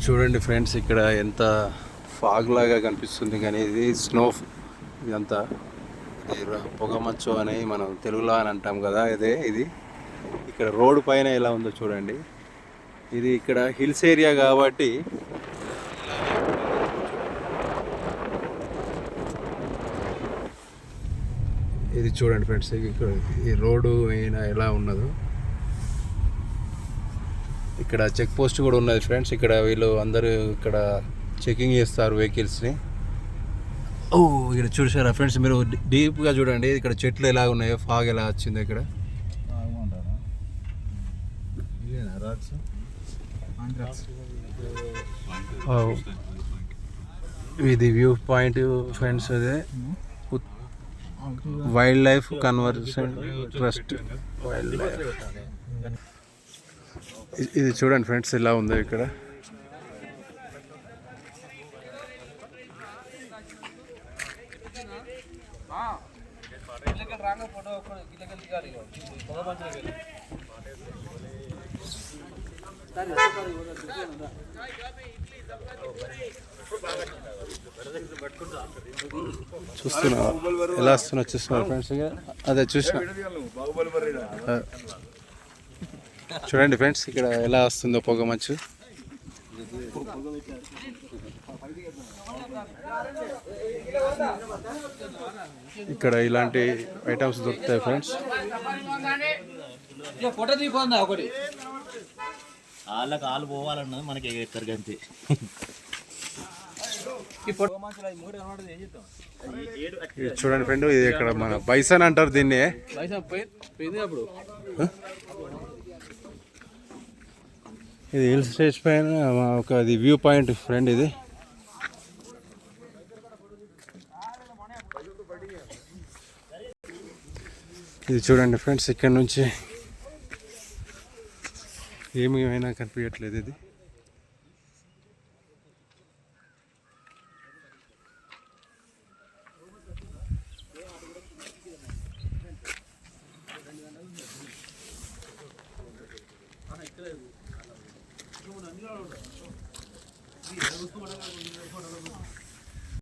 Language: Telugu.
చూడండి ఫ్రెండ్స్, ఇక్కడ ఎంత ఫాగ్ లాగా కనిపిస్తుంది, కానీ ఇది స్నో. ఇదంతా పొగమంచు అని మనం తెలుగులో అని అంటాం కదా, ఇది ఇక్కడ రోడ్డు పైన ఎలా ఉందో చూడండి. ఇది ఇక్కడ హిల్స్ ఏరియా కాబట్టి ఇది చూడండి ఫ్రెండ్స్, ఇక్కడ ఈ రోడ్డు ఎలా ఉన్నదో. ఇక్కడ చెక్ పోస్ట్ కూడా ఉన్నది ఫ్రెండ్స్. ఇక్కడ వీళ్ళు అందరూ ఇక్కడ చెకింగ్ చేస్తారు వెహికల్స్ని. ఓ, ఇక్కడ చూసారా ఫ్రెండ్స్, మీరు డీప్గా చూడండి ఇక్కడ చెట్లు ఎలా ఉన్నాయో, ఫాగ్ ఎలా వచ్చిందో ఇక్కడ. ఇది వ్యూ పాయింట్ ఫ్రెండ్స్. అదే wild life conversion trust wild life. ఇది చూడండి ఫ్రెండ్స్ ఎలా ఉందో ఇక్కడ. చూస్తున్నా ఎలా వస్తున్నా, చూస్తున్నారు ఫ్రెండ్స్. అదే చూసిన చూడండి ఫ్రెండ్స్, ఇక్కడ ఎలా వస్తుందో పొగ మంచు. ఇక్కడ ఇలాంటి ఐటమ్స్ దొరుకుతాయి ఫ్రెండ్స్. వాళ్ళకి వాళ్ళు పోవాలన్నది మనకి ఎక్కడికంతే. చూడండి ఫ్రెండ్, ఇది ఇక్కడ మన బైసన్ అంటారు దీన్ని. ఇది హిల్ స్టేజ్ పైన ఒక ఇది వ్యూ పాయింట్ ఫ్రెండ్. ఇది చూడండి ఫ్రెండ్స్, ఇక్కడ నుంచి ఏమైనా కనిపించట్లేదు. ఇది